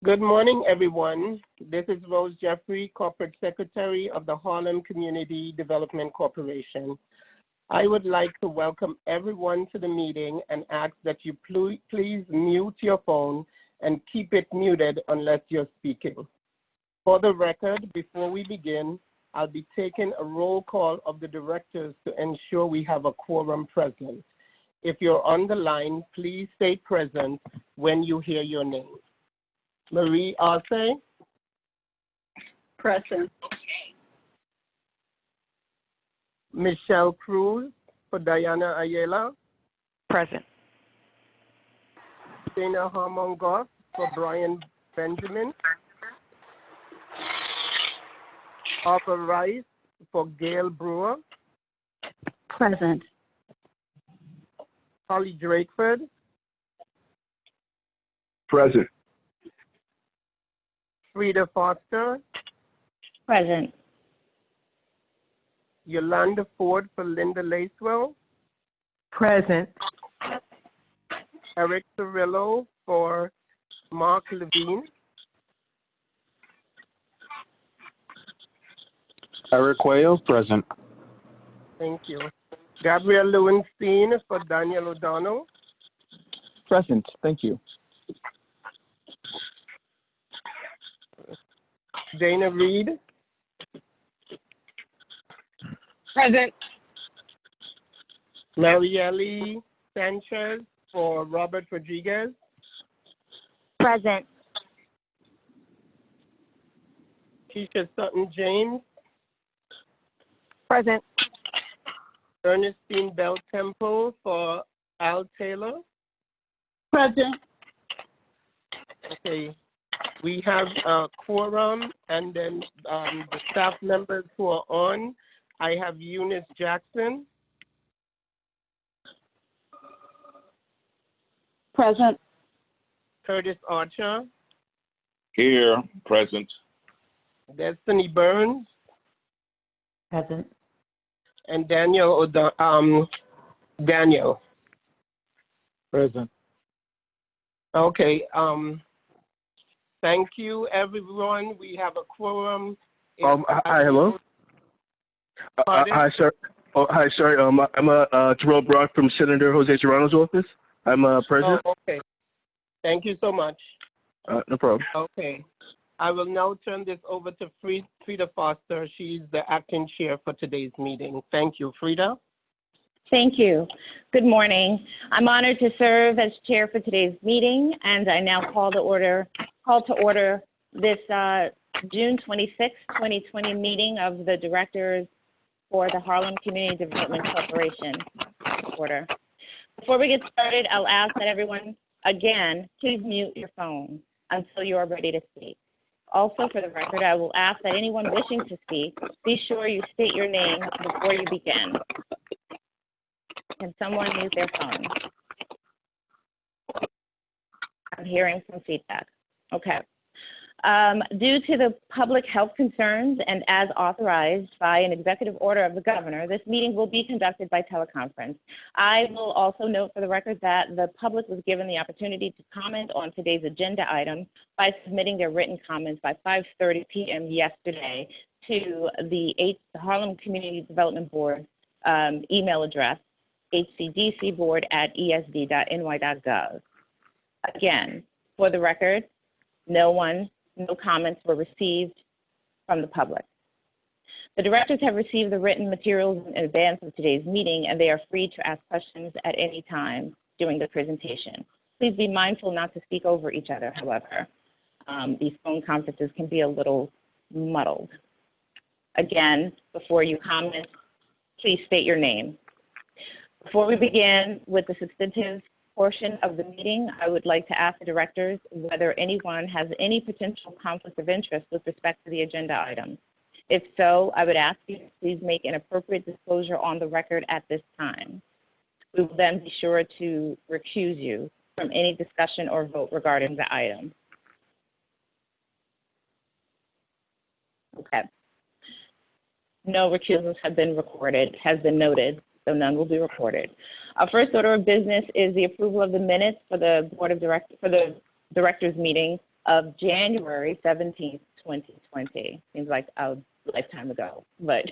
Good morning, everyone. This is Rose Jeffrey, Corporate Secretary of the Harlem Community Development Corporation. I would like to welcome everyone to the meeting and ask that you please mute your phone and keep it muted unless you're speaking. For the record, before we begin, I'll be taking a roll call of the directors to ensure we have a quorum present. If you're on the line, please stay present when you hear your name. Marie Arce. Present. Michelle Cruz for Diana Ayala. Present. Dana Harmon Goff for Brian Benjamin. Arthur Rice for Gail Brewer. Present. Holly Drakeford. Present. Frida Foster. Present. Yolanda Ford for Linda Lacewell. Present. Eric Cirillo for Mark Levine. Eric Cuello, present. Thank you. Gabrielle Lewenstein for Daniel O'Donnell. Present, thank you. Dana Reed. Present. Marielle Sanchez for Robert Rodriguez. Present. Keisha Sutton James. Present. Ernestine Bell Temple for Al Taylor. Present. Okay. We have a quorum, and then the staff members who are on. I have Eunice Jackson. Present. Curtis Archer. Here, present. Destiny Burns. Present. And Daniel Daniel. Present. Okay. Thank you, everyone. We have a quorum. Hi, hello. Hi, sir. Oh, hi, sorry. I'm Terrell Brock from Senator Jose Serrano's office. I'm present. Oh, okay. Thank you so much. No problem. Okay. I will now turn this over to Frida Foster. She's the acting chair for today's meeting. Thank you, Frida. Thank you. Good morning. I'm honored to serve as chair for today's meeting, and I now call to order this June 26, 2020 meeting of the directors for the Harlem Community Development Corporation. Order. Before we get started, I'll ask that everyone, again, please mute your phone until you are ready to speak. Also, for the record, I will ask that anyone wishing to speak, be sure you state your name before you begin. Can someone mute their phone? I'm hearing some feedback. Okay. Due to the public health concerns and as authorized by an executive order of the governor, this meeting will be conducted by teleconference. I will also note for the record that the public was given the opportunity to comment on today's agenda item by submitting their written comments by 5:30 p.m. yesterday to the Harlem Community Development Board email address, hcdcboard@esd.ny.gov. Again, for the record, no comments were received from the public. The directors have received the written materials in advance of today's meeting, and they are free to ask questions at any time during the presentation. Please be mindful not to speak over each other, however. These phone conferences can be a little muddled. Again, before you comment, please state your name. Before we begin with the substantive portion of the meeting, I would like to ask the directors whether anyone has any potential conflict of interest with respect to the agenda item. If so, I would ask you to please make an appropriate disclosure on the record at this time. We will then be sure to recuse you from any discussion or vote regarding the item. Okay. No recusals have been noted, so none will be recorded. Our first order of business is the approval of the minutes for the Board of Directors meeting of January 17th, 2020. Seems like a lifetime ago, but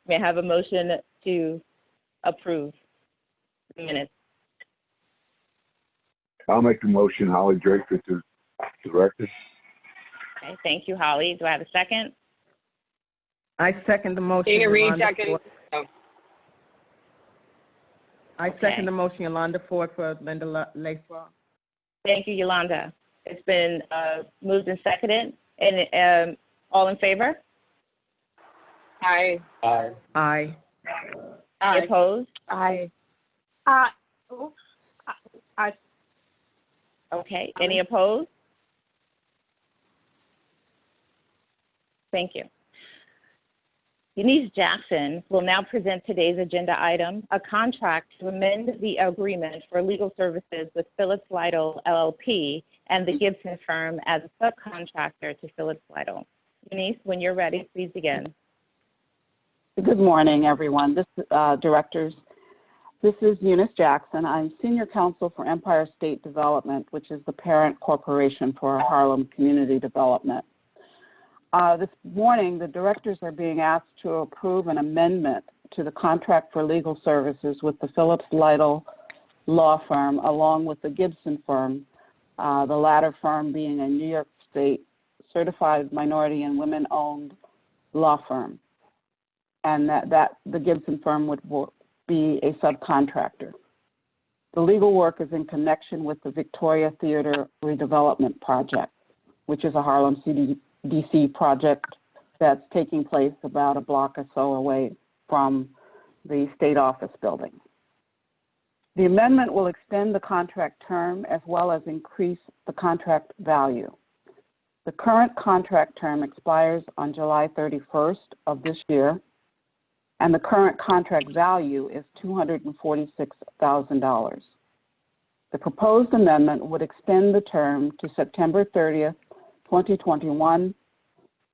may I have a motion to approve the minutes? I'll make the motion, Holly Draper to director. Okay, thank you, Holly. Do I have a second? I second the motion. Tina Reed, Yolanda second. Ford. Oh, I Okay. second the motion, Yolanda Ford for Linda Lathrop. Thank you, Yolanda. It's been moved and seconded. And all in favor? aye. Aye. Any opposed? Aye. Okay, any opposed? Thank you. Denise Jackson will now present today's agenda item, a contract to amend the agreement for legal services with Phillips Lytle LLP and the Gibson firm as a subcontractor to Phillips Lytle. Denise, when you're ready, please begin. Good morning, everyone. Directors. This is Eunice Jackson. I'm Senior Counsel for Empire State Development, which is the parent corporation for Harlem Community Development. This morning, the directors are being asked to approve an amendment to the contract for legal services with the Phillips Lytle law firm, along with the Gibson firm, the latter firm being a New York State certified minority and women-owned law firm, and that the Gibson firm would be a subcontractor. The legal work is in connection with the Victoria Theater redevelopment project, which is a Harlem CDC project that's taking place about a block or so away from the state office building. The amendment will extend the contract term as well as increase the contract value. The current contract term expires on July 31st of this year, and the current contract value is $246,000. The proposed amendment would extend the term to September 30th, 2021,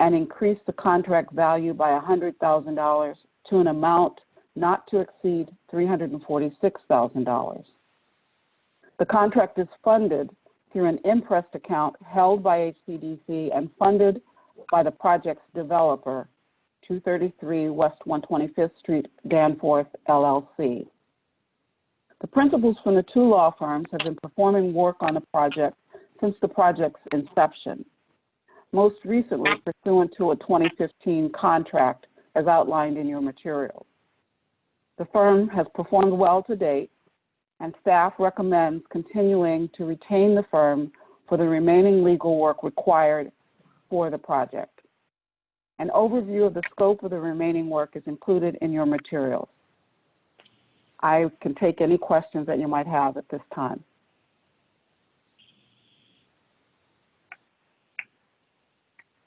and increase the contract value by $100,000 to an amount not to exceed $346,000. The contract is funded through an imprest account held by HCDC and funded by the project's developer, 233 West 125th Street, Danforth, LLC. The principals from the two law firms have been performing work on the project since the project's inception, most recently pursuant to a 2015 contract as outlined in your materials. The firm has performed well to date, and staff recommends continuing to retain the firm for the remaining legal work required for the project. An overview of the scope of the remaining work is included in your materials. I can take any questions that you might have at this time.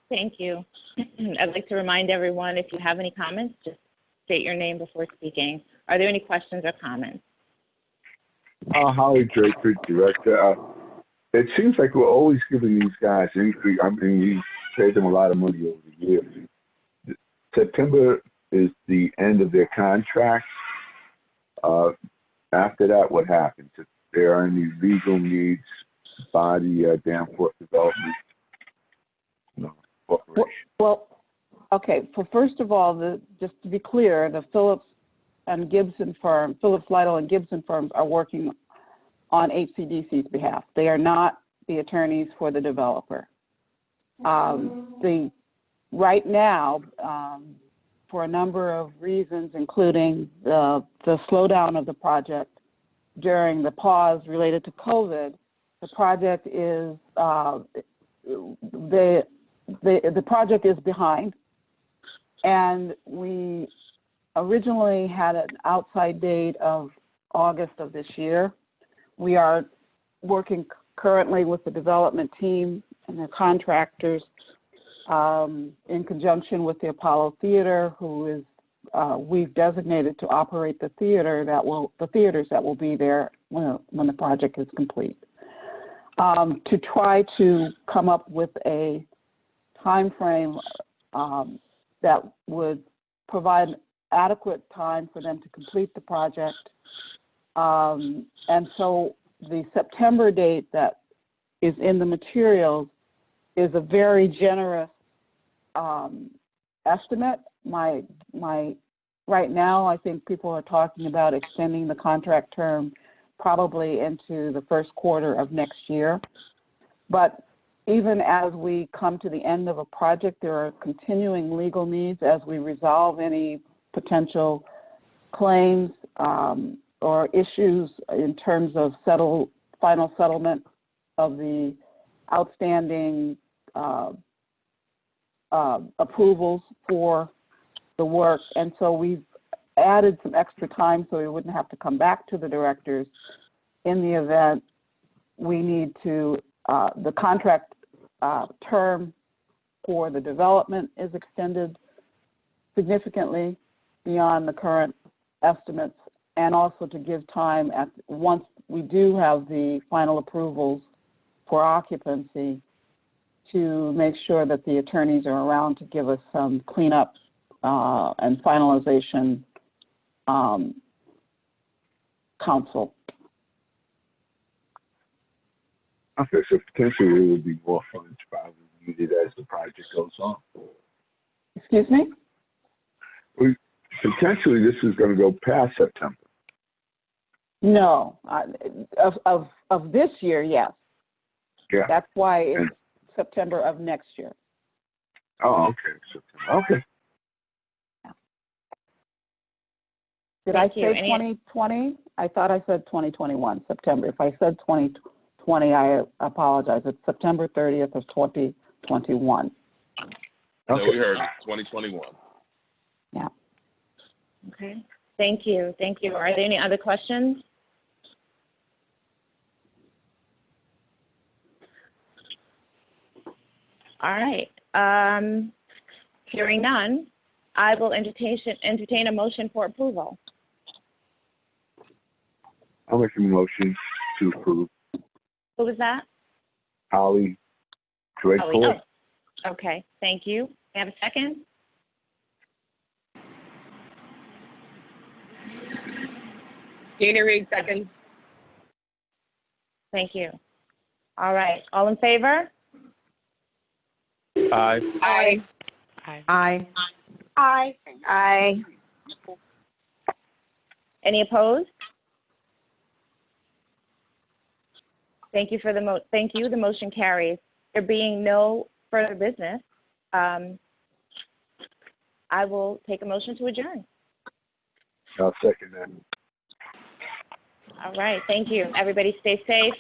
Thank you. I'd like to remind everyone, if you have any comments, just state your name before speaking. Are there any questions or comments? Holly Draper, director. It seems like we're always giving these guys increase. I mean, we paid them a lot of money over the years. September is the end of their contract. After that, what happens? If there are any legal needs by the Danforth Development Corporation? Well, okay. So first of all, just to be clear, the Phillips Lytle and Gibson firms are working on HCDC's behalf. They are not the attorneys for the developer. Right now, for a number of reasons, including the slowdown of the project during the pause related to COVID, the project is the project is behind, and we originally had an outside date of August of this year. We are working currently with the development team and the contractors in conjunction with the Apollo Theater, who is we've designated to operate the theaters that will be there when the project is complete, to try to come up with a time frame that would provide adequate time for them to complete the project. And so the September date that is in the materials is a very generous estimate. Right now, I think people are talking about extending the contract term probably into the first quarter of next year. But even as we come to the end of a project, there are continuing legal needs as we resolve any potential claims or issues in terms of final settlement of the outstanding approvals for the work. And so we've added some extra time so we wouldn't have to come back to the directors in the event we need to, the contract term for the development is extended significantly beyond the current estimates, and also to give time once we do have the final approvals for occupancy to make sure that the attorneys are around to give us some cleanup and finalization counsel. Okay, so potentially there would be more funds probably needed as the project goes on. Excuse me? Potentially this is going to go past September. No, of this year, yes. Yeah. That's why it's September of next year. Oh, okay. Okay. Did Thank I you. say 2020? I thought I said 2021, September. If I said 2020, I apologize. It's September 30th of 2021. No, we heard 2021. Yeah. Okay. Thank you. Thank you. Are there any other questions? All right. Hearing none, I will entertain a motion for approval. I'll make a motion to approve. Who was that? Holly. Oh, okay. Thank you. May I have a second? Gina Reed, second. Thank you. All right. All in favor? Aye. Aye. Aye. Aye. Aye. Any opposed? Thank you for thank you. The motion carries. There being no further business, I will take a motion to adjourn. I'll second that. All right. Thank you. Everybody stay safe.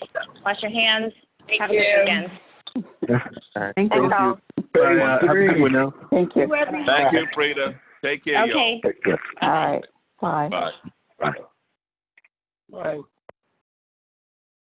Wash your hands. Thank Have a you. good weekend. Thank you. Thank you. Have a good one now. Thank you. Thank you, Frida. Take care, y'all. Okay. Take care. All right. Bye. Bye. Bye. Bye.